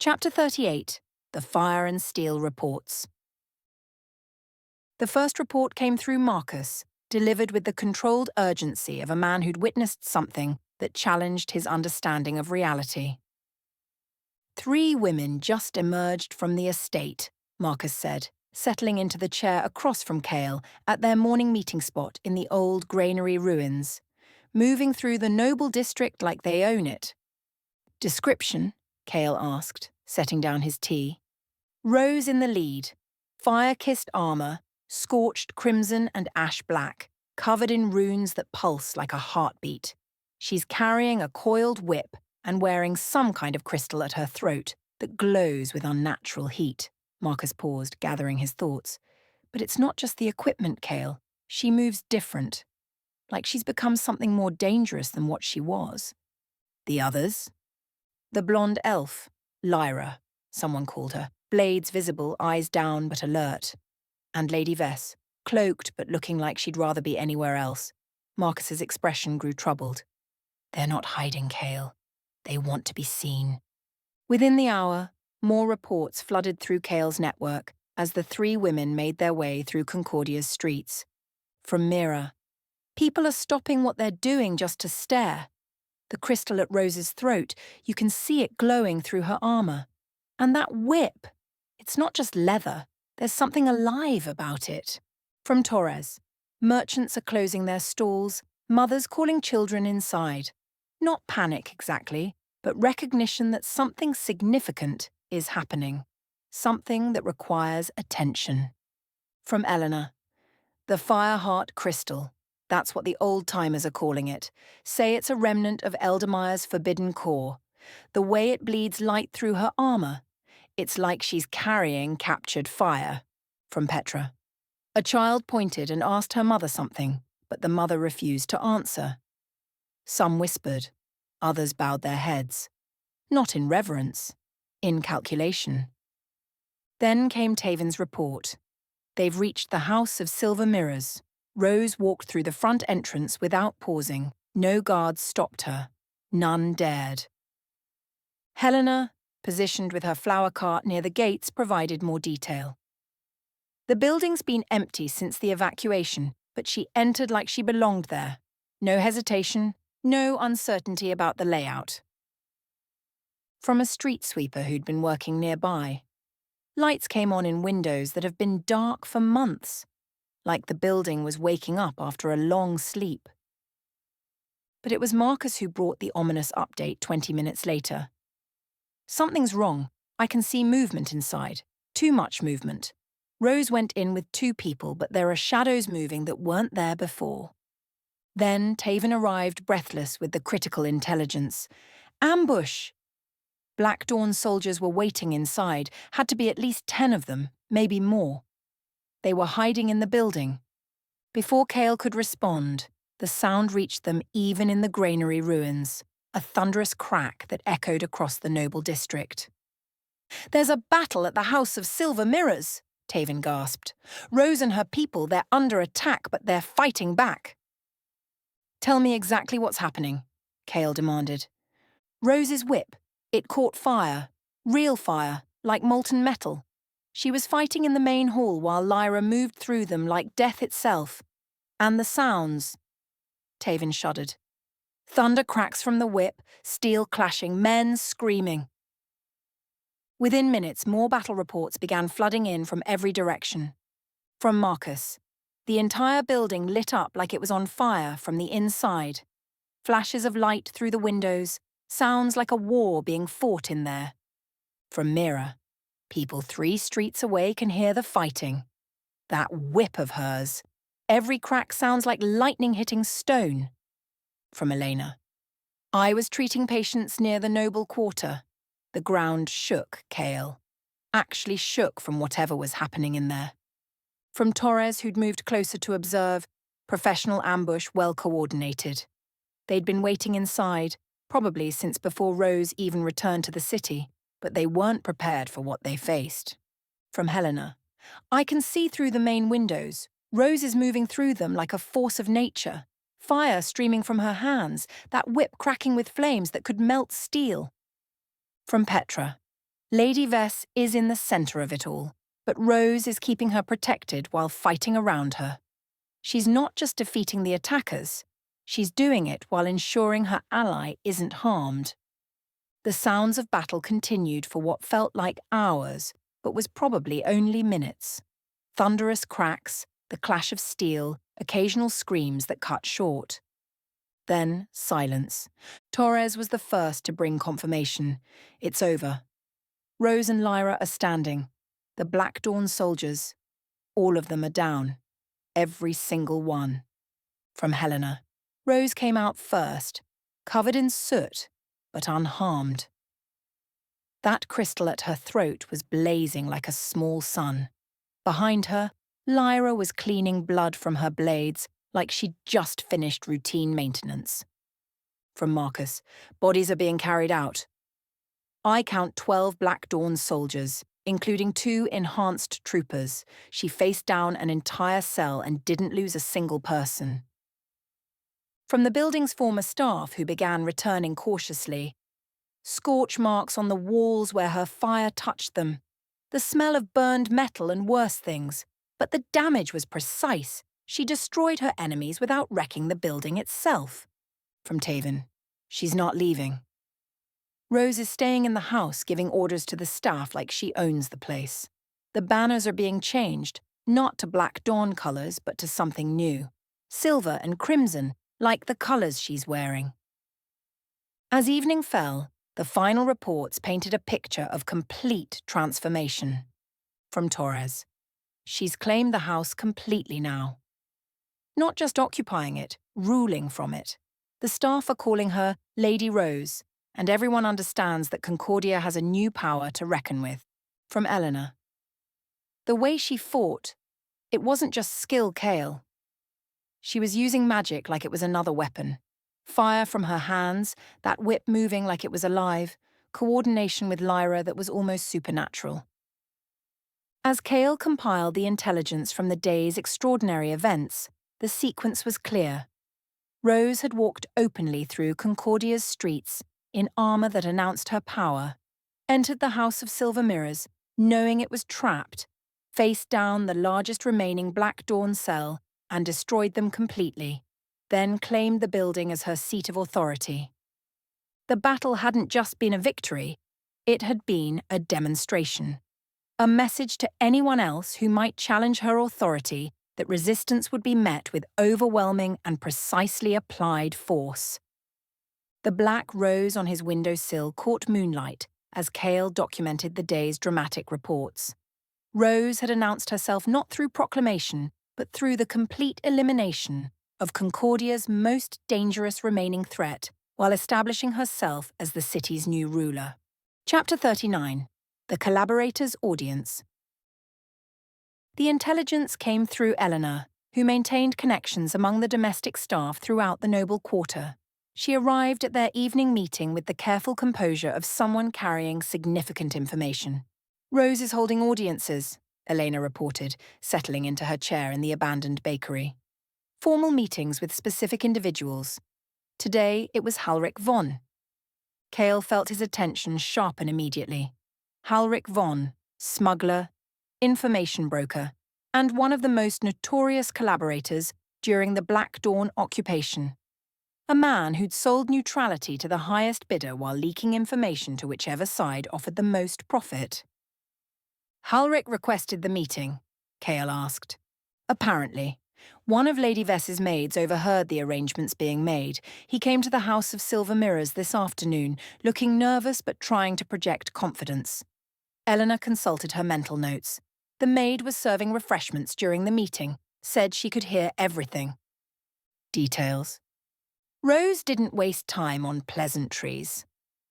Chapter 38. The Fire and Steel Reports. The first report came through Marcus, delivered with the controlled urgency of a man who'd witnessed something that challenged his understanding of reality. 3 women just emerged from the estate, Marcus said, settling into the chair across from Cael at their morning meeting spot in the old granary ruins, moving through the noble district like they own it. Description? Cael asked, setting down his tea. Rose in the lead, fire-kissed armour, scorched crimson and ash black, covered in runes that pulse like a heartbeat. She's carrying a coiled whip and wearing some kind of crystal at her throat that glows with unnatural heat. Marcus paused, gathering his thoughts. But it's not just the equipment, Cael. She moves different, like she's become something more dangerous than what she was. The others? The blonde elf, Lyra, someone called her, blades visible, eyes down but alert. And Lady Vess, cloaked but looking like she'd rather be anywhere else. Marcus's expression grew troubled. They're not hiding, Cael. They want to be seen. Within the hour, more reports flooded through Cael's network as the 3 women made their way through Concordia's streets. From Mira, people are stopping what they're doing just to stare. The crystal at Rose's throat, you can see it glowing through her armour. And that whip, it's not just leather, there's something alive about it. From Torres, merchants are closing their stalls, mothers calling children inside. Not panic exactly, but recognition that something significant is happening. Something that requires attention. From Eleanor, the Fireheart crystal. That's what the old-timers are calling it. Say it's a remnant of Eldermire's forbidden core. The way it bleeds light through her armour. It's like she's carrying captured fire. From Petra. A child pointed and asked her mother something, but the mother refused to answer. Some whispered. Others bowed their heads. Not in reverence, in calculation. Then came Taven's report. They've reached the House of Silver Mirrors. Rose walked through the front entrance without pausing. No guards stopped her. None dared. Helena, positioned with her flower cart near the gates, provided more detail. The building's been empty since the evacuation, but she entered like she belonged there. No hesitation, no uncertainty about the layout. From a street sweeper who'd been working nearby. Lights came on in windows that have been dark for months, like the building was waking up after a long sleep. But it was Marcus who brought the ominous update 20 minutes later. Something's wrong. I can see movement inside. Too much movement. Rose went in with 2 people, but there are shadows moving that weren't there before. Then Taven arrived breathless with the critical intelligence. Ambush! Black Dawn soldiers were waiting inside, had to be at least 10 of them, maybe more. They were hiding in the building. Before Cael could respond, the sound reached them even in the granary ruins, a thunderous crack that echoed across the noble district. There's a battle at the House of Silver Mirrors, Taven gasped. Rose and her people, they're under attack, but they're fighting back. Tell me exactly what's happening, Cael demanded. Rose's whip. It caught fire. Real fire, like molten metal. She was fighting in the main hall while Lyra moved through them like death itself. And the sounds. Taven shuddered. Thunder cracks from the whip, steel clashing, men screaming. Within minutes, more battle reports began flooding in from every direction. From Marcus. The entire building lit up like it was on fire from the inside. Flashes of light through the windows, sounds like a war being fought in there. From Mira. People 3 streets away can hear the fighting. That whip of hers. Every crack sounds like lightning hitting stone. From Elena. I was treating patients near the noble quarter. The ground shook, Cael. Actually shook from whatever was happening in there. From Torres, who'd moved closer to observe, professional ambush well coordinated. They'd been waiting inside, probably since before Rose even returned to the city, but they weren't prepared for what they faced. From Helena. I can see through the main windows. Rose is moving through them like a force of nature. Fire streaming from her hands, that whip cracking with flames that could melt steel. From Petra. Lady Vess is in the center of it all, but Rose is keeping her protected while fighting around her. She's not just defeating the attackers, she's doing it while ensuring her ally isn't harmed. The sounds of battle continued for what felt like hours, but was probably only minutes. Thunderous cracks, the clash of steel, occasional screams that cut short. Then silence. Torres was the first to bring confirmation. It's over. Rose and Lyra are standing. The Black Dawn soldiers. All of them are down. Every single one. From Helena. Rose came out first, covered in soot, but unharmed. That crystal at her throat was blazing like a small sun. Behind her, Lyra was cleaning blood from her blades like she'd just finished routine maintenance. From Marcus, bodies are being carried out. I count 12 Black Dawn soldiers, including 2 enhanced troopers. She faced down an entire cell and didn't lose a single person. From the building's former staff, who began returning cautiously, scorch marks on the walls where her fire touched them, the smell of burned metal and worse things, but the damage was precise. She destroyed her enemies without wrecking the building itself. From Taven, she's not leaving. Rose is staying in the house, giving orders to the staff like she owns the place. The banners are being changed, not to Black Dawn colours, but to something new. Silver and crimson, like the colours she's wearing. As evening fell, the final reports painted a picture of complete transformation. From Torres, she's claimed the house completely now. Not just occupying it, ruling from it. The staff are calling her Lady Rose, and everyone understands that Concordia has a new power to reckon with. From Eleanor. The way she fought, it wasn't just skill, Cael. She was using magic like it was another weapon. Fire from her hands, that whip moving like it was alive, coordination with Lyra that was almost supernatural. As Cael compiled the intelligence from the day's extraordinary events, the sequence was clear. Rose had walked openly through Concordia's streets in armor that announced her power, entered the House of Silver Mirrors, knowing it was trapped, faced down the largest remaining Black Dawn cell and destroyed them completely, then claimed the building as her seat of authority. The battle hadn't just been a victory, it had been a demonstration. A message to anyone else who might challenge her authority that resistance would be met with overwhelming and precisely applied force. The black rose on his windowsill caught moonlight as Cael documented the day's dramatic reports. Rose had announced herself not through proclamation, but through the complete elimination of Concordia's most dangerous remaining threat, while establishing herself as the city's new ruler. Chapter 39. The Collaborators' Audience. The intelligence came through Eleanor, who maintained connections among the domestic staff throughout the noble quarter. She arrived at their evening meeting with the careful composure of someone carrying significant information. Rose is holding audiences, Elena reported, settling into her chair in the abandoned bakery. Formal meetings with specific individuals. Today it was Halric Von. Cael felt his attention sharpen immediately. Halric Von, smuggler, information broker, and one of the most notorious collaborators during the Black Dawn occupation. A man who'd sold neutrality to the highest bidder while leaking information to whichever side offered the most profit. Halric requested the meeting, Cael asked. Apparently, one of Lady Vess's maids overheard the arrangements being made. He came to the House of Silver Mirrors this afternoon, looking nervous but trying to project confidence. Eleanor consulted her mental notes. The maid was serving refreshments during the meeting, said she could hear everything. Details. Rose didn't waste time on pleasantries.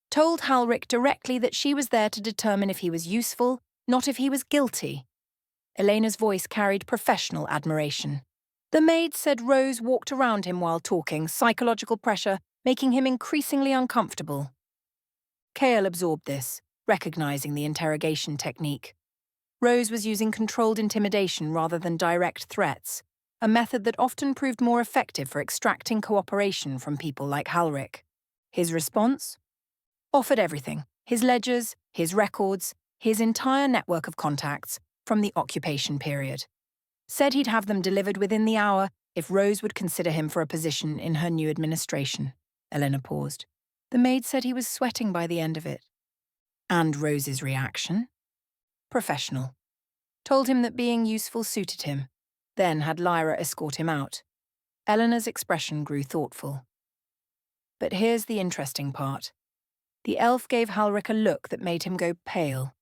Told Halric directly that she was there to determine if he was useful, not if he was guilty. Elena's voice carried professional admiration. The maid said Rose walked around him while talking, psychological pressure making him increasingly uncomfortable. Cael absorbed this, recognizing the interrogation technique. Rose was using controlled intimidation rather than direct threats, a method that often proved more effective for extracting cooperation from people like Halric. His response? Offered everything. His ledgers, his records, his entire network of contacts from the occupation period. Said he'd have them delivered within the hour if Rose would consider him for a position in her new administration. Elena paused. The maid said he was sweating by the end of it. And Rose's reaction? Professional. Told him that being useful suited him, then had Lyra escort him out. Eleanor's expression grew thoughtful. But here's the interesting part. The elf gave Halric a look that made him go pale,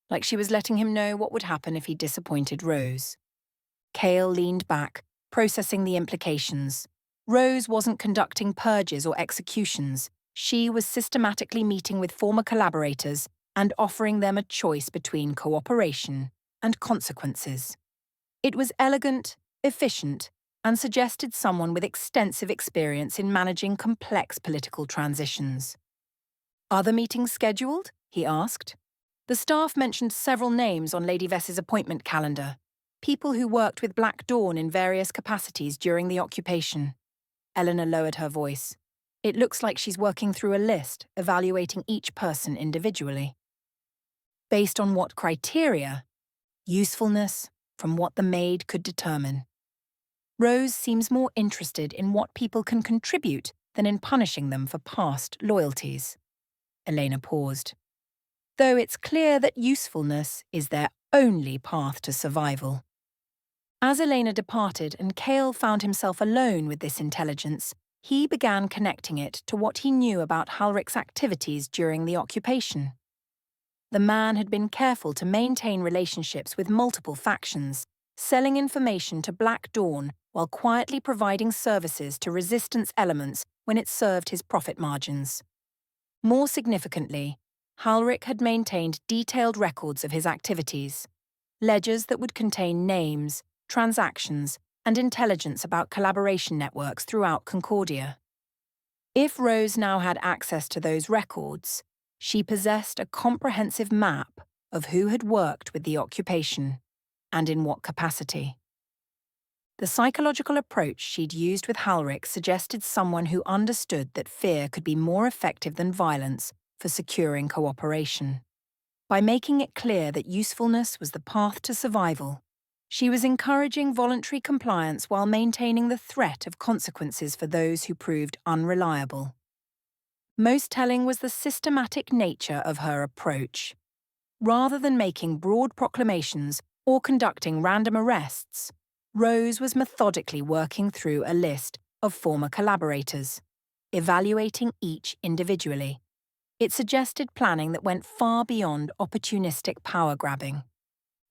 like she was letting him know what would happen if he disappointed Rose. Cael leaned back, processing the implications. Rose wasn't conducting purges or executions. She was systematically meeting with former collaborators and offering them a choice between cooperation and consequences. It was elegant, efficient, and suggested someone with extensive experience in managing complex political transitions. Other meetings scheduled? He asked. The staff mentioned several names on Lady Vess's appointment calendar, people who worked with Black Dawn in various capacities during the occupation. Eleanor lowered her voice. It looks like she's working through a list, evaluating each person individually. Based on what criteria? Usefulness, from what the maid could determine. Rose seems more interested in what people can contribute than in punishing them for past loyalties. Elena paused. Though it's clear that usefulness is their only path to survival. As Elena departed and Cael found himself alone with this intelligence, he began connecting it to what he knew about Halric's activities during the occupation. The man had been careful to maintain relationships with multiple factions, selling information to Black Dawn while quietly providing services to resistance elements when it served his profit margins. More significantly, Halric had maintained detailed records of his activities, ledgers that would contain names, transactions, and intelligence about collaboration networks throughout Concordia. If Rose now had access to those records, she possessed a comprehensive map of who had worked with the occupation and in what capacity. The psychological approach she'd used with Halric suggested someone who understood that fear could be more effective than violence for securing cooperation. By making it clear that usefulness was the path to survival, she was encouraging voluntary compliance while maintaining the threat of consequences for those who proved unreliable. Most telling was the systematic nature of her approach. Rather than making broad proclamations or conducting random arrests, Rose was methodically working through a list of former collaborators, evaluating each individually. It suggested planning that went far beyond opportunistic power-grabbing.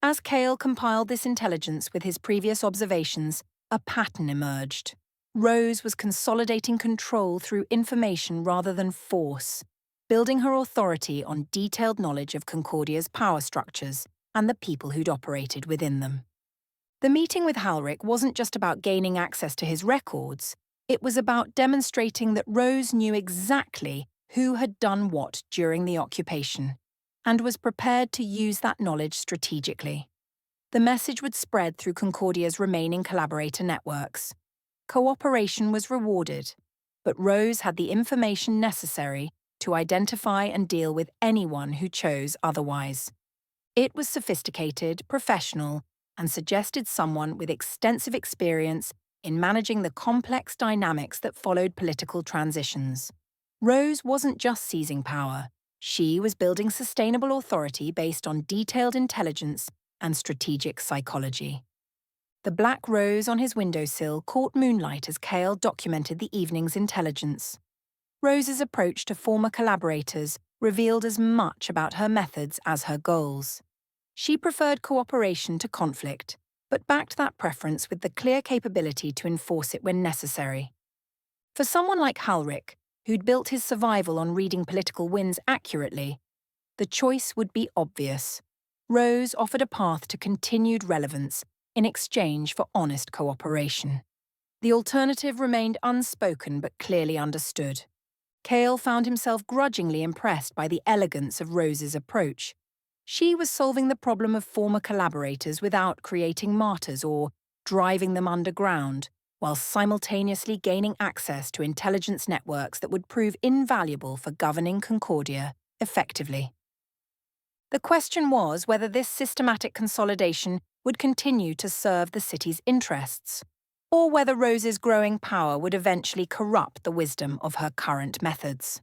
As Cael compiled this intelligence with his previous observations, a pattern emerged. Rose was consolidating control through information rather than force, building her authority on detailed knowledge of Concordia's power structures and the people who'd operated within them. The meeting with Halric wasn't just about gaining access to his records, it was about demonstrating that Rose knew exactly who had done what during the occupation, and was prepared to use that knowledge strategically. The message would spread through Concordia's remaining collaborator networks. Cooperation was rewarded, but Rose had the information necessary to identify and deal with anyone who chose otherwise. It was sophisticated, professional, and suggested someone with extensive experience in managing the complex dynamics that followed political transitions. Rose wasn't just seizing power, she was building sustainable authority based on detailed intelligence and strategic psychology. The black rose on his windowsill caught moonlight as Cael documented the evening's intelligence. Rose's approach to former collaborators revealed as much about her methods as her goals. She preferred cooperation to conflict, but backed that preference with the clear capability to enforce it when necessary. For someone like Halric, who'd built his survival on reading political winds accurately, the choice would be obvious. Rose offered a path to continued relevance in exchange for honest cooperation. The alternative remained unspoken but clearly understood. Cael found himself grudgingly impressed by the elegance of Rose's approach. She was solving the problem of former collaborators without creating martyrs or driving them underground, while simultaneously gaining access to intelligence networks that would prove invaluable for governing Concordia effectively. The question was whether this systematic consolidation would continue to serve the city's interests, or whether Rose's growing power would eventually corrupt the wisdom of her current methods.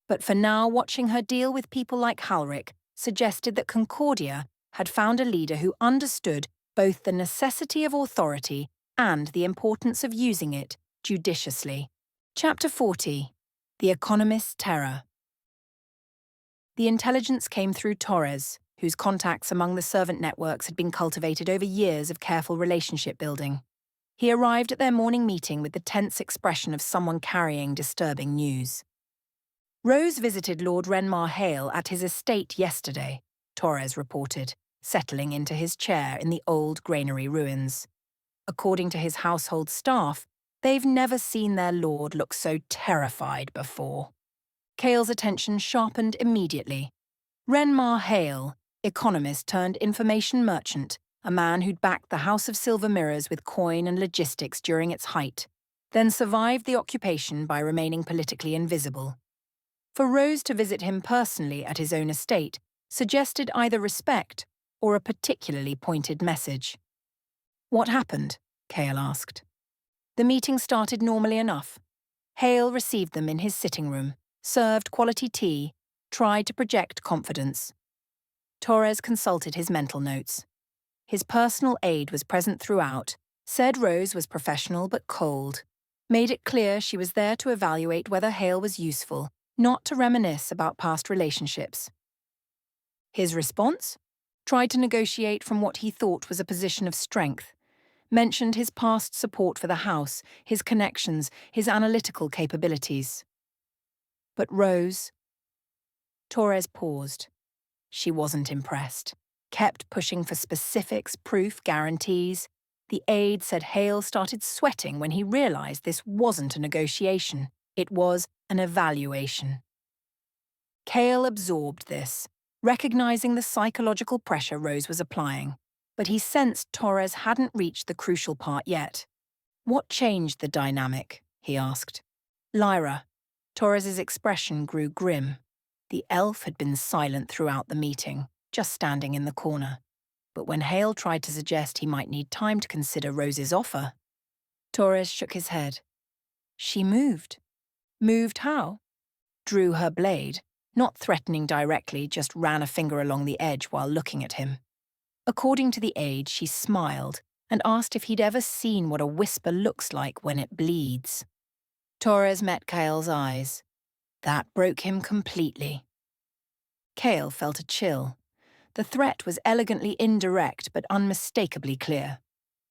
But for now, watching her deal with people like Halric suggested that Concordia had found a leader who understood both the necessity of authority and the importance of using it judiciously. Chapter 40. The Economist's Terror. The intelligence came through Torres, whose contacts among the servant networks had been cultivated over years of careful relationship building. He arrived at their morning meeting with the tense expression of someone carrying disturbing news. Rose visited Lord Renmar Hale at his estate yesterday, Torres reported, settling into his chair in the old granary ruins. According to his household staff, they've never seen their lord look so terrified before. Cael's attention sharpened immediately. Renmar Hale, economist turned information merchant, a man who'd backed the House of Silver Mirrors with coin and logistics during its height, then survived the occupation by remaining politically invisible. For Rose to visit him personally at his own estate suggested either respect or a particularly pointed message. "What happened?" Cael asked. The meeting started normally enough. Hale received them in his sitting room, served quality tea, tried to project confidence. Torres consulted his mental notes. His personal aide was present throughout, said Rose was professional but cold, made it clear she was there to evaluate whether Hale was useful, not to reminisce about past relationships. His response? Tried to negotiate from what he thought was a position of strength, mentioned his past support for the house, his connections, his analytical capabilities. But Rose... Torres paused. She wasn't impressed. Kept pushing for specifics, proof, guarantees. The aide said Hale started sweating when he realized this wasn't a negotiation. It was an evaluation. Cael absorbed this, recognizing the psychological pressure Rose was applying, but he sensed Torres hadn't reached the crucial part yet. What changed the dynamic? He asked. Lyra. Torres's expression grew grim. The elf had been silent throughout the meeting, just standing in the corner. But when Hale tried to suggest he might need time to consider Rose's offer, Torres shook his head. She moved. Moved how? Drew her blade, not threatening directly, just ran a finger along the edge while looking at him. According to the aide, she smiled and asked if he'd ever seen what a whisper looks like when it bleeds. Torres met Cael's eyes. That broke him completely. Cael felt a chill. The threat was elegantly indirect but unmistakably clear.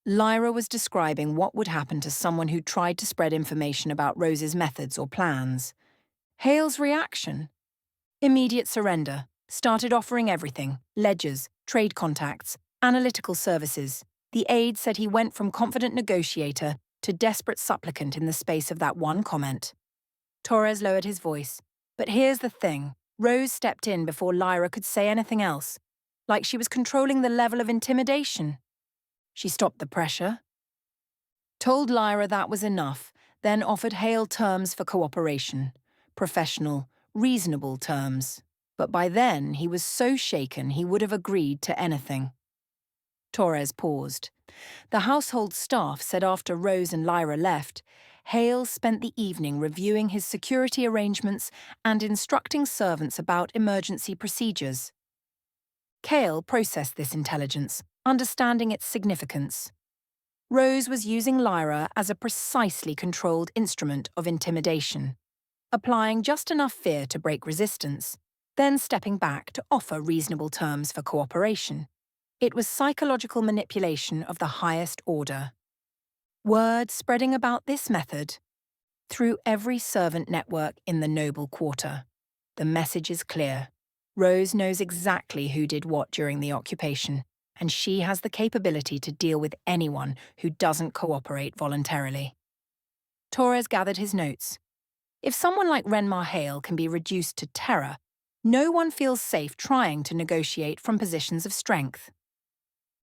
Lyra was describing what would happen to someone who tried to spread information about Rose's methods or plans. Hale's reaction? Immediate surrender. Started offering everything: ledgers, trade contacts, analytical services. The aide said he went from confident negotiator to desperate supplicant in the space of that one comment. Torres lowered his voice. But here's the thing. Rose stepped in before Lyra could say anything else, like she was controlling the level of intimidation. She stopped the pressure, told Lyra that was enough, then offered Hale terms for cooperation. Professional, reasonable terms. But by then, he was so shaken he would have agreed to anything. Torres paused. The household staff said after Rose and Lyra left, Hale spent the evening reviewing his security arrangements and instructing servants about emergency procedures. Cael processed this intelligence, understanding its significance. Rose was using Lyra as a precisely controlled instrument of intimidation, applying just enough fear to break resistance, then stepping back to offer reasonable terms for cooperation. It was psychological manipulation of the highest order. Word spreading about this method through every servant network in the noble quarter. The message is clear. Rose knows exactly who did what during the occupation, and she has the capability to deal with anyone who doesn't cooperate voluntarily. Torres gathered his notes. If someone like Renmar Hale can be reduced to terror, no one feels safe trying to negotiate from positions of strength.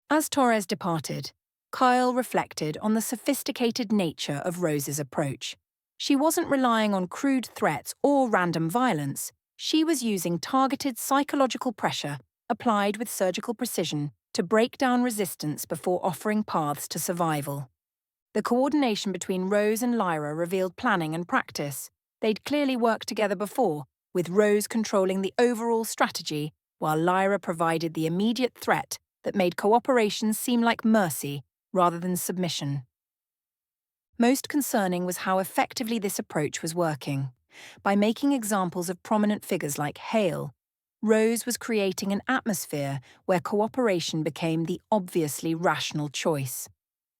As Torres departed, Cael reflected on the sophisticated nature of Rose's approach. She wasn't relying on crude threats or random violence. She was using targeted psychological pressure, applied with surgical precision, to break down resistance before offering paths to survival. The coordination between Rose and Lyra revealed planning and practice. They'd clearly worked together before, with Rose controlling the overall strategy, while Lyra provided the immediate threat that made cooperation seem like mercy rather than submission. Most concerning was how effectively this approach was working. By making examples of prominent figures like Hale, Rose was creating an atmosphere where cooperation became the obviously rational choice,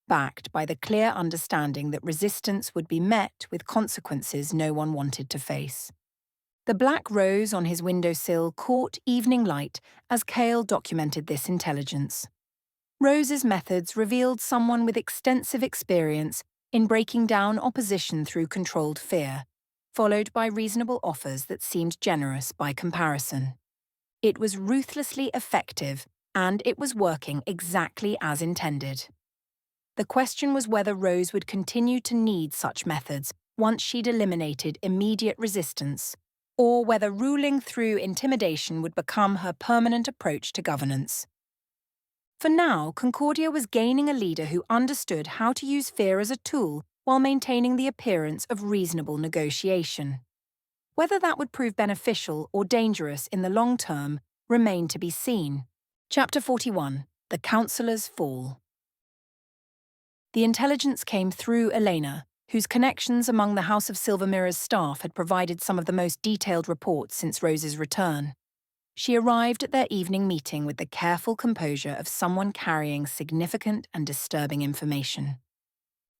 backed by the clear understanding that resistance would be met with consequences no one wanted to face. The black rose on his windowsill caught evening light as Cael documented this intelligence. Rose's methods revealed someone with extensive experience in breaking down opposition through controlled fear, followed by reasonable offers that seemed generous by comparison. It was ruthlessly effective, and it was working exactly as intended. The question was whether Rose would continue to need such methods once she'd eliminated immediate resistance, or whether ruling through intimidation would become her permanent approach to governance. For now, Concordia was gaining a leader who understood how to use fear as a tool while maintaining the appearance of reasonable negotiation. Whether that would prove beneficial or dangerous in the long term remained to be seen. Chapter 41. The Councilors Fall. The intelligence came through Elena, whose connections among the House of Silver Mirror's staff had provided some of the most detailed reports since Rose's return. She arrived at their evening meeting with the careful composure of someone carrying significant and disturbing information.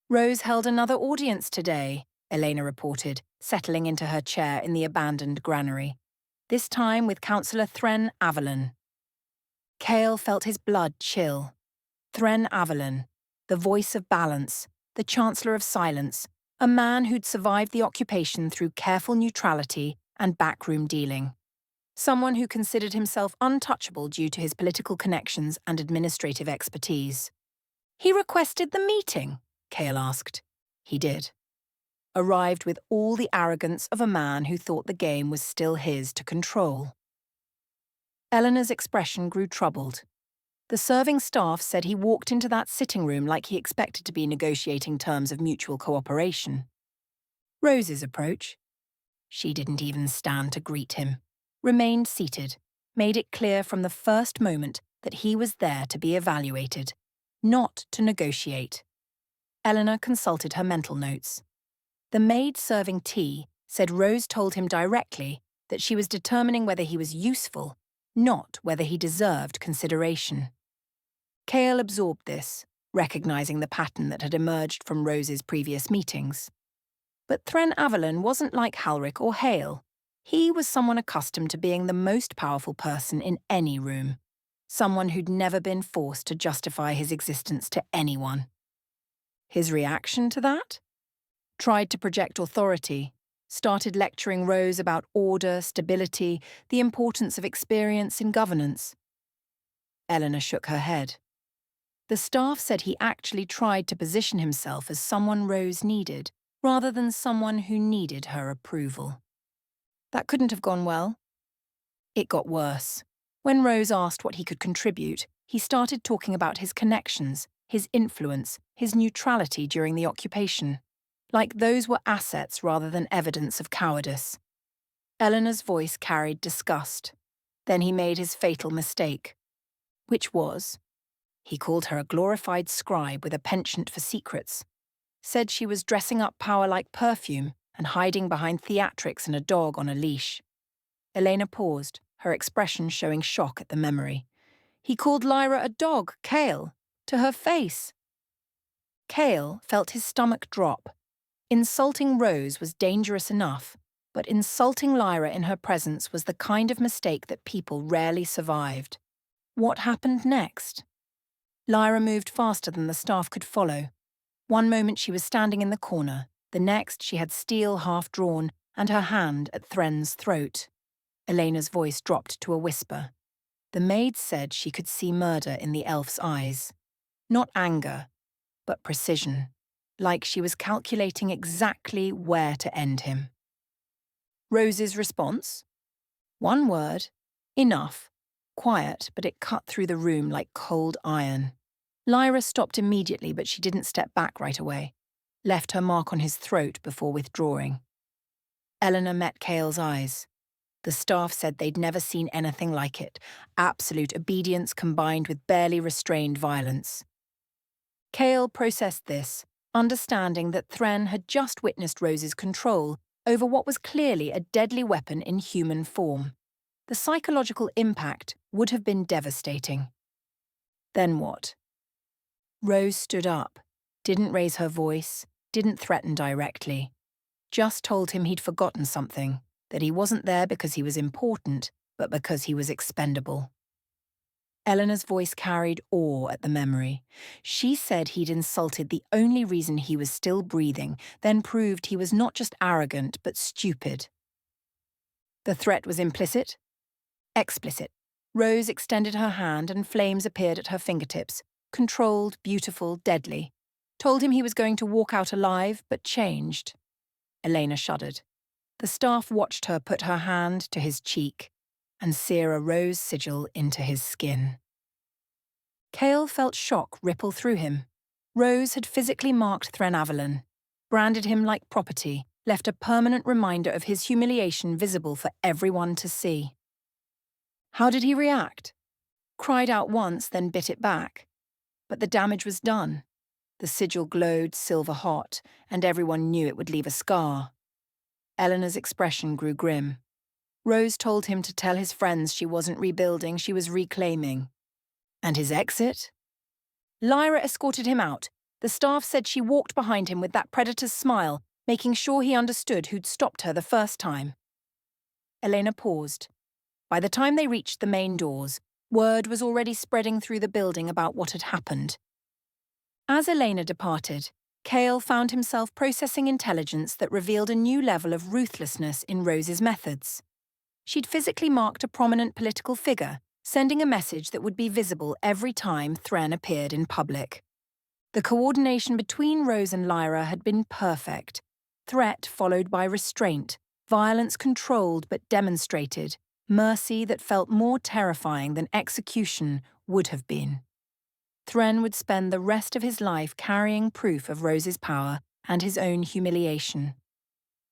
Rose held another audience today, Elena reported, settling into her chair in the abandoned granary, this time with Councillor Thren Avalon. Cael felt his blood chill. Thren Avalon, the voice of balance, the Chancellor of Silence, a man who'd survived the occupation through careful neutrality and backroom dealing. Someone who considered himself untouchable due to his political connections and administrative expertise. He requested the meeting, Cael asked. He did. Arrived with all the arrogance of a man who thought the game was still his to control. Eleanor's expression grew troubled. The serving staff said he walked into that sitting room like he expected to be negotiating terms of mutual cooperation. Rose's approach? She didn't even stand to greet him. Remained seated, made it clear from the first moment that he was there to be evaluated, not to negotiate. Eleanor consulted her mental notes. The maid serving tea said Rose told him directly that she was determining whether he was useful, not whether he deserved consideration. Cael absorbed this, recognizing the pattern that had emerged from Rose's previous meetings. But Thren Avalon wasn't like Halric or Hale. He was someone accustomed to being the most powerful person in any room, someone who'd never been forced to justify his existence to anyone. His reaction to that? Tried to project authority, started lecturing Rose about order, stability, the importance of experience in governance. Eleanor shook her head. The staff said he actually tried to position himself as someone Rose needed, rather than someone who needed her approval. That couldn't have gone well. It got worse. When Rose asked what he could contribute, he started talking about his connections, his influence, his neutrality during the occupation, like those were assets rather than evidence of cowardice. Eleanor's voice carried disgust. Then he made his fatal mistake. Which was, he called her a glorified scribe with a penchant for secrets, said she was dressing up power like perfume and hiding behind theatrics and a dog on a leash. Elena paused, her expression showing shock at the memory. He called Lyra a dog, Cael, to her face. Cael felt his stomach drop. Insulting Rose was dangerous enough, but insulting Lyra in her presence was the kind of mistake that people rarely survived. What happened next? Lyra moved faster than the staff could follow. One moment she was standing in the corner, the next she had steel half drawn and her hand at Thren's throat. Elena's voice dropped to a whisper. The maid said she could see murder in the elf's eyes. Not anger, but precision, like she was calculating exactly where to end him. Rose's response? One word. Enough. Quiet, but it cut through the room like cold iron. Lyra stopped immediately, but she didn't step back right away. Left her mark on his throat before withdrawing. Eleanor met Cael's eyes. The staff said they'd never seen anything like it. Absolute obedience combined with barely restrained violence. Cael processed this, understanding that Thren had just witnessed Rose's control over what was clearly a deadly weapon in human form. The psychological impact would have been devastating. Then what? Rose stood up, didn't raise her voice, didn't threaten directly. Just told him he'd forgotten something, that he wasn't there because he was important, but because he was expendable. Eleanor's voice carried awe at the memory. She said he'd insulted the only reason he was still breathing, then proved he was not just arrogant, but stupid. The threat was implicit? Explicit. Rose extended her hand and flames appeared at her fingertips, controlled, beautiful, deadly. Told him he was going to walk out alive, but changed. Elena shuddered. The staff watched her put her hand to his cheek and sear a rose sigil into his skin. Cael felt shock ripple through him. Rose had physically marked Threnavalon, branded him like property, left a permanent reminder of his humiliation visible for everyone to see. How did he react? Cried out once, then bit it back. But the damage was done. The sigil glowed silver hot, and everyone knew it would leave a scar. Eleanor's expression grew grim. Rose told him to tell his friends she wasn't rebuilding, she was reclaiming. And his exit? Lyra escorted him out. The staff said she walked behind him with that predator's smile, making sure he understood who'd stopped her the first time. Elena paused. By the time they reached the main doors, word was already spreading through the building about what had happened. As Elena departed, Cael found himself processing intelligence that revealed a new level of ruthlessness in Rose's methods. She'd physically marked a prominent political figure, sending a message that would be visible every time Thren appeared in public. The coordination between Rose and Lyra had been perfect. Threat followed by restraint, violence controlled but demonstrated, mercy that felt more terrifying than execution would have been. Thren would spend the rest of his life carrying proof of Rose's power and his own humiliation.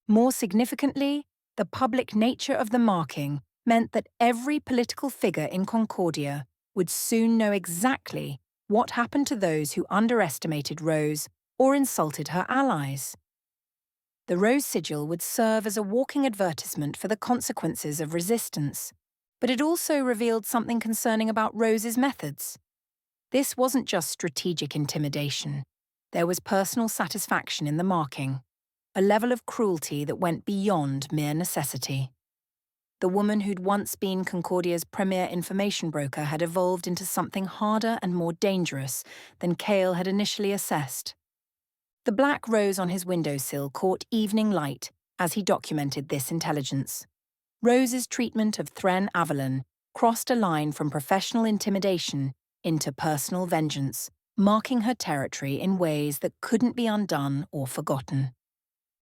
More significantly, the public nature of the marking meant that every political figure in Concordia would soon know exactly what happened to those who underestimated Rose or insulted her allies. The Rose sigil would serve as a walking advertisement for the consequences of resistance, but it also revealed something concerning about Rose's methods. This wasn't just strategic intimidation. There was personal satisfaction in the marking, a level of cruelty that went beyond mere necessity. The woman who'd once been Concordia's premier information broker had evolved into something harder and more dangerous than Cael had initially assessed. The black rose on his windowsill caught evening light as he documented this intelligence. Rose's treatment of Threnavalon crossed a line from professional intimidation into personal vengeance, marking her territory in ways that couldn't be undone or forgotten.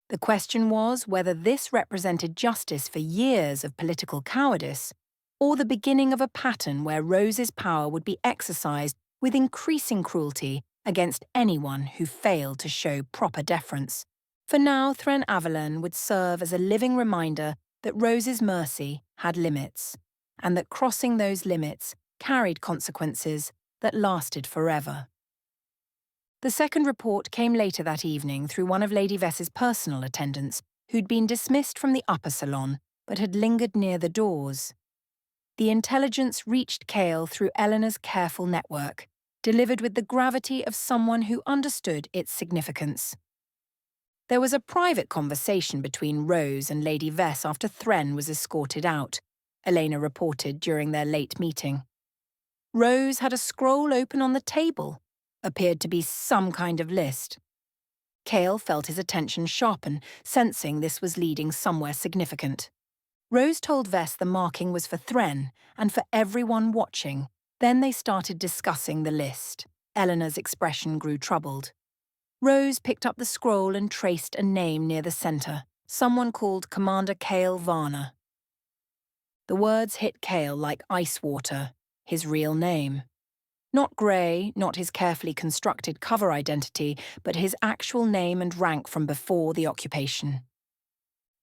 The question was whether this represented justice for years of political cowardice, or the beginning of a pattern where Rose's power would be exercised with increasing cruelty against anyone who failed to show proper deference. For now, Threnavalon would serve as a living reminder that Rose's mercy had limits, and that crossing those limits carried consequences that lasted forever. The second report came later that evening through one of Lady Vess's personal attendants, who'd been dismissed from the upper salon but had lingered near the doors. The intelligence reached Cael through Eleanor's careful network, delivered with the gravity of someone who understood its significance. There was a private conversation between Rose and Lady Vess after Thren was escorted out, Elena reported during their late meeting. Rose had a scroll open on the table, appeared to be some kind of list. Cael felt his attention sharpen, sensing this was leading somewhere significant. Rose told Vess the marking was for Thren and for everyone watching. Then they started discussing the list. Eleanor's expression grew troubled. Rose picked up the scroll and traced a name near the centre, someone called Commander Cael Varnor. The words hit Cael like ice water, his real name. Not Grey, not his carefully constructed cover identity, but his actual name and rank from before the occupation.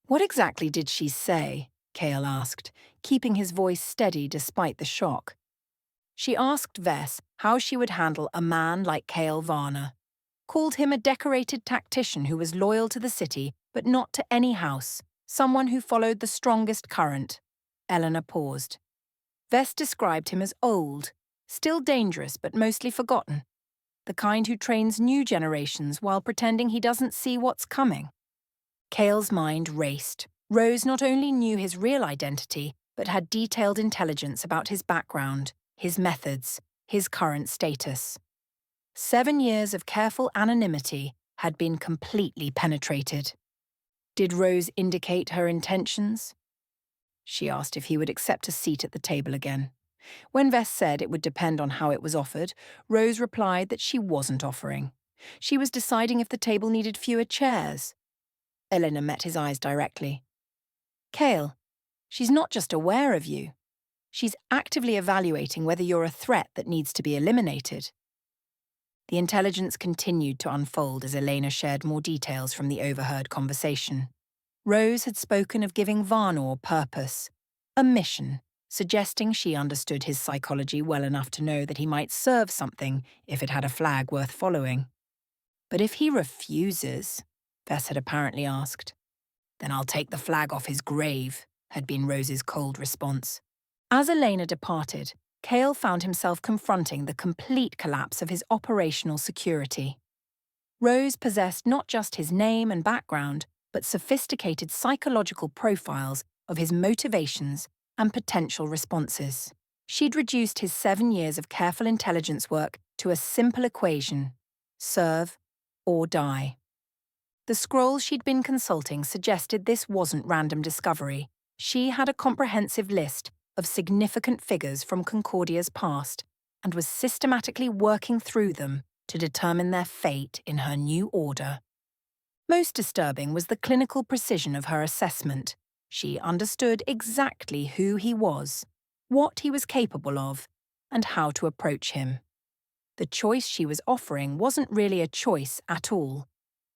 "What exactly did she say?" Cael asked, keeping his voice steady despite the shock. She asked Vess how she would handle a man like Cael Varnor, called him a decorated tactician who was loyal to the city but not to any house, someone who followed the strongest current. Eleanor paused. Vess described him as old, still dangerous but mostly forgotten, the kind who trains new generations while pretending he doesn't see what's coming. Cael's mind raced. Rose not only knew his real identity, but had detailed intelligence about his background, his methods, his current status. 7 years of careful anonymity had been completely penetrated. Did Rose indicate her intentions? She asked if he would accept a seat at the table again. When Vess said it would depend on how it was offered, Rose replied that she wasn't offering. She was deciding if the table needed fewer chairs. Eleanor met his eyes directly. "Cael, she's not just aware of you. She's actively evaluating whether you're a threat that needs to be eliminated." The intelligence continued to unfold as Elena shared more details from the overheard conversation. Rose had spoken of giving Varnor purpose, a mission, suggesting she understood his psychology well enough to know that he might serve something if it had a flag worth following. "But if he refuses," Vess had apparently asked. "Then I'll take the flag off his grave," had been Rose's cold response. As Elena departed, Cael found himself confronting the complete collapse of his operational security. Rose possessed not just his name and background, but sophisticated psychological profiles of his motivations and potential responses. She'd reduced his 7 years of careful intelligence work to a simple equation: serve or die. The scrolls she'd been consulting suggested this wasn't random discovery. She had a comprehensive list of significant figures from Concordia's past and was systematically working through them to determine their fate in her new order. Most disturbing was the clinical precision of her assessment. She understood exactly who he was, what he was capable of, and how to approach him. The choice she was offering wasn't really a choice at all.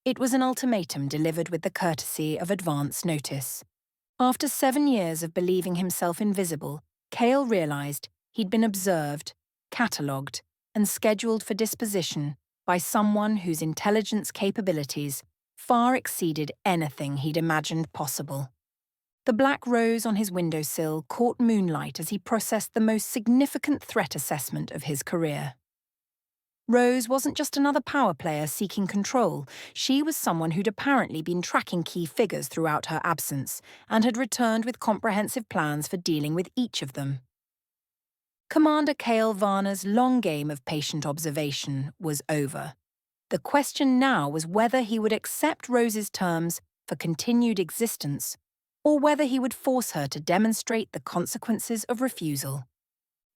It was an ultimatum delivered with the courtesy of advance notice. After 7 years of believing himself invisible, Cael realized he'd been observed, catalogued, and scheduled for disposition by someone whose intelligence capabilities far exceeded anything he'd imagined possible. The black rose on his windowsill caught moonlight as he processed the most significant threat assessment of his career. Rose wasn't just another power player seeking control. She was someone who'd apparently been tracking key figures throughout her absence and had returned with comprehensive plans for dealing with each of them. Commander Cael Varnor's long game of patient observation was over. The question now was whether he would accept Rose's terms for continued existence or whether he would force her to demonstrate the consequences of refusal.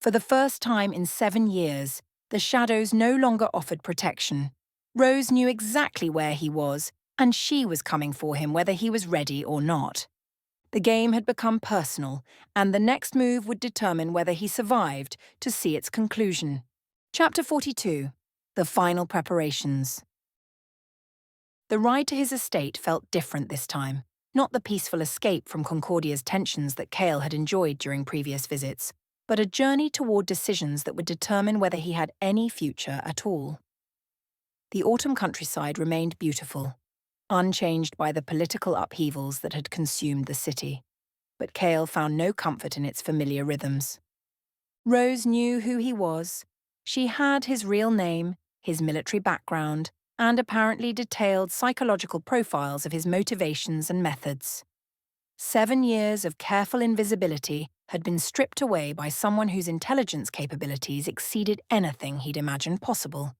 For the first time in 7 years, the shadows no longer offered protection. Rose knew exactly where he was, and she was coming for him whether he was ready or not. The game had become personal, and the next move would determine whether he survived to see its conclusion. Chapter 42. The Final Preparations. The ride to his estate felt different this time, not the peaceful escape from Concordia's tensions that Cael had enjoyed during previous visits, but a journey toward decisions that would determine whether he had any future at all. The autumn countryside remained beautiful, unchanged by the political upheavals that had consumed the city, but Cael found no comfort in its familiar rhythms. Rose knew who he was. She had his real name, his military background, and apparently detailed psychological profiles of his motivations and methods. 7 years of careful invisibility had been stripped away by someone whose intelligence capabilities exceeded anything he'd imagined possible.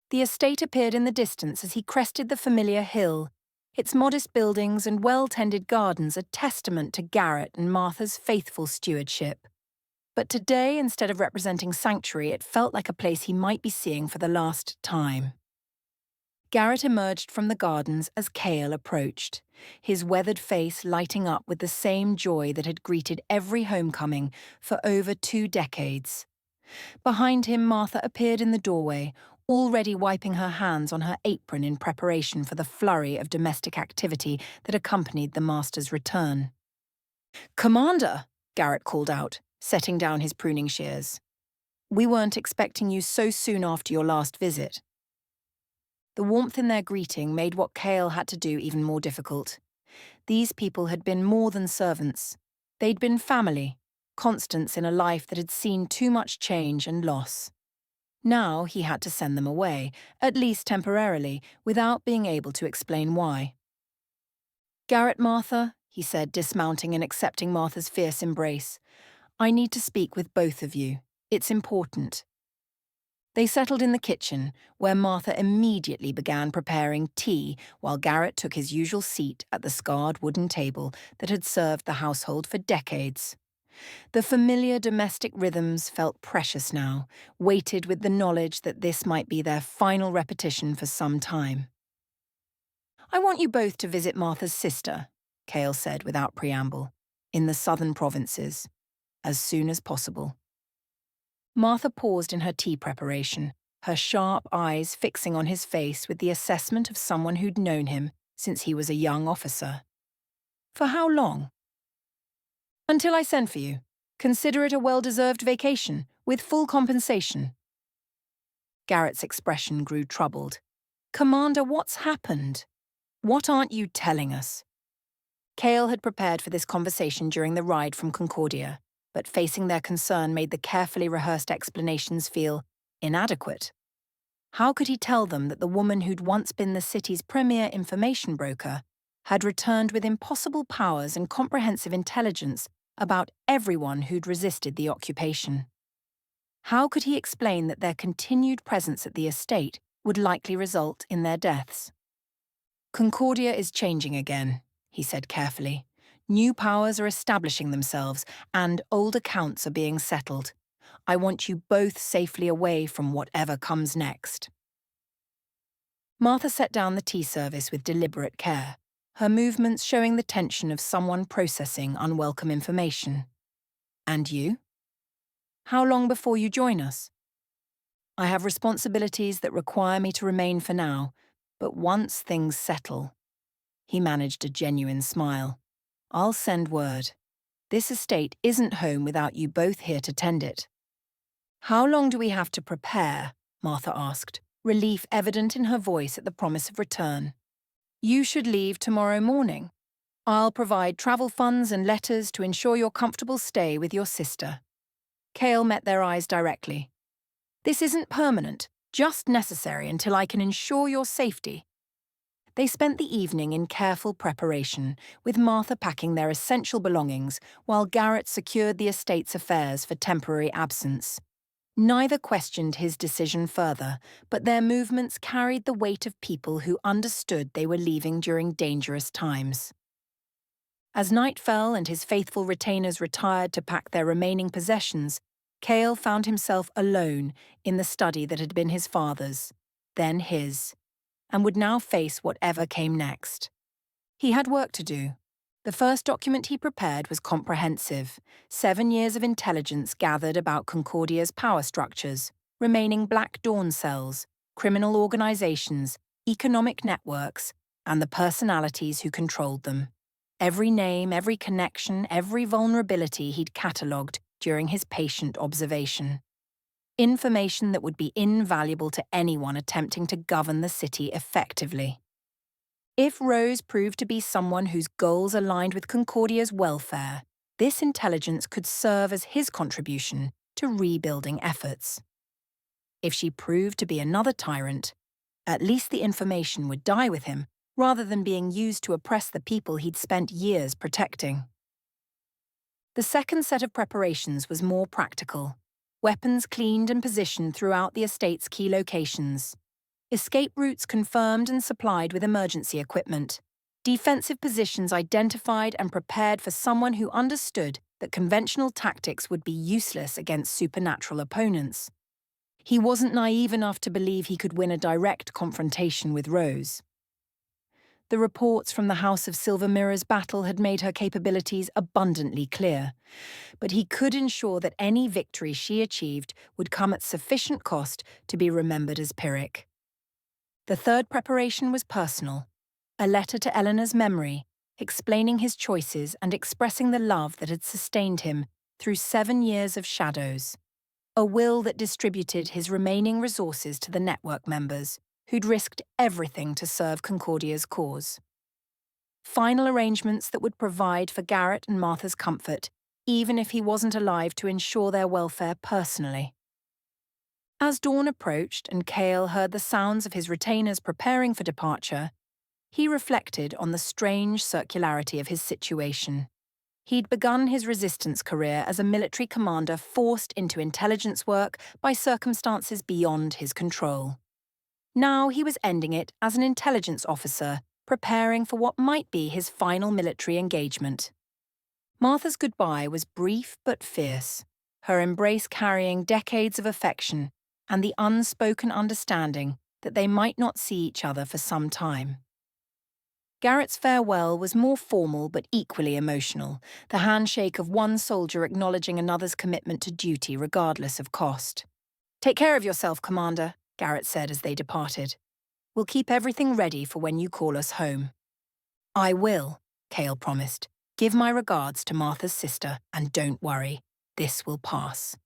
The estate appeared in the distance as he crested the familiar hill, its modest buildings and well-tended gardens a testament to Garrett and Martha's faithful stewardship. But today, instead of representing sanctuary, it felt like a place he might be seeing for the last time. Garrett emerged from the gardens as Cael approached. his weathered face lighting up with the same joy that had greeted every homecoming for over 2 decades. Behind him, Martha appeared in the doorway, already wiping her hands on her apron in preparation for the flurry of domestic activity that accompanied the master's return. "Commander!" Garrett called out, setting down his pruning shears. "We weren't expecting you so soon after your last visit." The warmth in their greeting made what Cael had to do even more difficult. These people had been more than servants. They'd been family, constants in a life that had seen too much change and loss. Now he had to send them away, at least temporarily, without being able to explain why. "Garrett, Martha," he said, dismounting and accepting Martha's fierce embrace. "I need to speak with both of you. It's important." They settled in the kitchen, where Martha immediately began preparing tea while Garrett took his usual seat at the scarred wooden table that had served the household for decades. The familiar domestic rhythms felt precious now, weighted with the knowledge that this might be their final repetition for some time. "I want you both to visit Martha's sister," Cael said without preamble, "in the southern provinces, as soon as possible." Martha paused in her tea preparation, her sharp eyes fixing on his face with the assessment of someone who'd known him since he was a young officer. "For how long?" "Until I send for you. Consider it a well-deserved vacation, with full compensation." Garrett's expression grew troubled. "Commander, what's happened? What aren't you telling us?" Cael had prepared for this conversation during the ride from Concordia, but facing their concern made the carefully rehearsed explanations feel inadequate. How could he tell them that the woman who'd once been the city's premier information broker had returned with impossible powers and comprehensive intelligence about everyone who'd resisted the occupation? How could he explain that their continued presence at the estate would likely result in their deaths? "Concordia is changing again," he said carefully. "New powers are establishing themselves, and old accounts are being settled. I want you both safely away from whatever comes next." Martha set down the tea service with deliberate care, her movements showing the tension of someone processing unwelcome information. "And you? How long before you join us?" "I have responsibilities that require me to remain for now, but once things settle..." He managed a genuine smile. "I'll send word. This estate isn't home without you both here to tend it." "How long do we have to prepare?" Martha asked, relief evident in her voice at the promise of return. "You should leave tomorrow morning. I'll provide travel funds and letters to ensure your comfortable stay with your sister." Cael met their eyes directly. "This isn't permanent, just necessary until I can ensure your safety." They spent the evening in careful preparation, with Martha packing their essential belongings while Garrett secured the estate's affairs for temporary absence. Neither questioned his decision further, but their movements carried the weight of people who understood they were leaving during dangerous times. As night fell and his faithful retainers retired to pack their remaining possessions, Cael found himself alone in the study that had been his father's, then his, and would now face whatever came next. He had work to do. The first document he prepared was comprehensive, 7 years of intelligence gathered about Concordia's power structures, remaining Black Dawn cells, criminal organizations, economic networks, and the personalities who controlled them. Every name, every connection, every vulnerability he'd catalogued during his patient observation. Information that would be invaluable to anyone attempting to govern the city effectively. If Rose proved to be someone whose goals aligned with Concordia's welfare, this intelligence could serve as his contribution to rebuilding efforts. If she proved to be another tyrant, at least the information would die with him, rather than being used to oppress the people he'd spent years protecting. The second set of preparations was more practical. Weapons cleaned and positioned throughout the estate's key locations. Escape routes confirmed and supplied with emergency equipment. Defensive positions identified and prepared for someone who understood that conventional tactics would be useless against supernatural opponents. He wasn't naive enough to believe he could win a direct confrontation with Rose. The reports from the House of Silver Mirror's battle had made her capabilities abundantly clear, but he could ensure that any victory she achieved would come at sufficient cost to be remembered as Pyrrhic. The third preparation was personal, a letter to Eleanor's memory, explaining his choices and expressing the love that had sustained him through 7 years of shadows. A will that distributed his remaining resources to the network members, who'd risked everything to serve Concordia's cause. Final arrangements that would provide for Garrett and Martha's comfort, even if he wasn't alive to ensure their welfare personally. As dawn approached and Cael heard the sounds of his retainers preparing for departure, he reflected on the strange circularity of his situation. He'd begun his resistance career as a military commander forced into intelligence work by circumstances beyond his control. Now he was ending it as an intelligence officer, preparing for what might be his final military engagement. Martha's goodbye was brief but fierce, her embrace carrying decades of affection and the unspoken understanding that they might not see each other for some time. Garrett's farewell was more formal but equally emotional, the handshake of one soldier acknowledging another's commitment to duty regardless of cost. "Take care of yourself, Commander," Garrett said as they departed. "We'll keep everything ready for when you call us home." "I will," Cael promised. "Give my regards to Martha's sister, and don't worry, this will pass."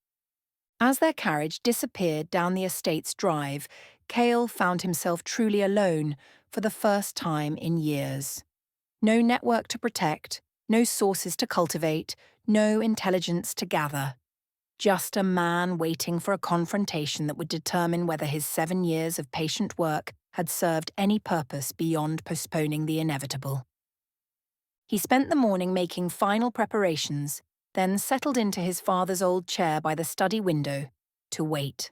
As their carriage disappeared down the estate's drive, Cael found himself truly alone for the first time in years. No network to protect, no sources to cultivate, no intelligence to gather. Just a man waiting for a confrontation that would determine whether his 7 years of patient work had served any purpose beyond postponing the inevitable. He spent the morning making final preparations, then settled into his father's old chair by the study window to wait.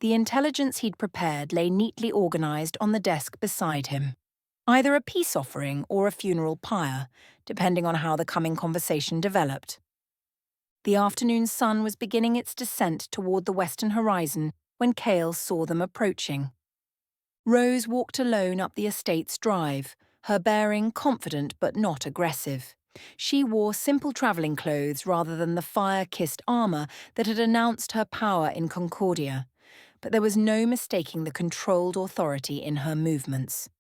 The intelligence he'd prepared lay neatly organized on the desk beside him, either a peace offering or a funeral pyre, depending on how the coming conversation developed. The afternoon sun was beginning its descent toward the western horizon when Cael saw them approaching. Rose walked alone up the estate's drive, her bearing confident but not aggressive. She wore simple travelling clothes rather than the fire-kissed armour that had announced her power in Concordia, but there was no mistaking the controlled authority in her movements.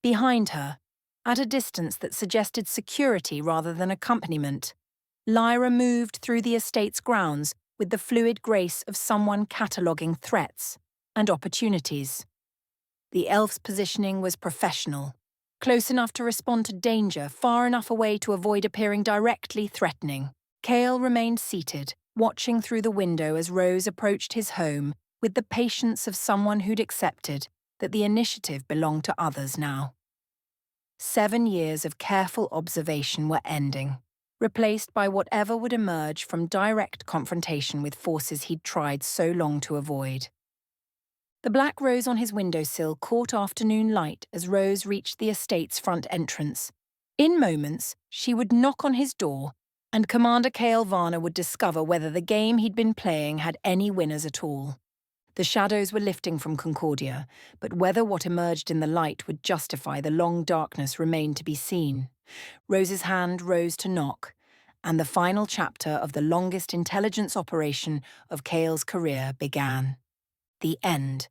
Behind her, at a distance that suggested security rather than accompaniment, Lyra moved through the estate's grounds with the fluid grace of someone cataloguing threats and opportunities. The elf's positioning was professional, close enough to respond to danger, far enough away to avoid appearing directly threatening. Cael remained seated, watching through the window as Rose approached his home with the patience of someone who'd accepted that the initiative belonged to others now. 7 years of careful observation were ending, replaced by whatever would emerge from direct confrontation with forces he'd tried so long to avoid. The black rose on his windowsill caught afternoon light as Rose reached the estate's front entrance. In moments, she would knock on his door, and Commander Cael Varnor would discover whether the game he'd been playing had any winners at all. The shadows were lifting from Concordia, but whether what emerged in the light would justify the long darkness remained to be seen. Rose's hand rose to knock, and the final chapter of the longest intelligence operation of Cael's career began. The end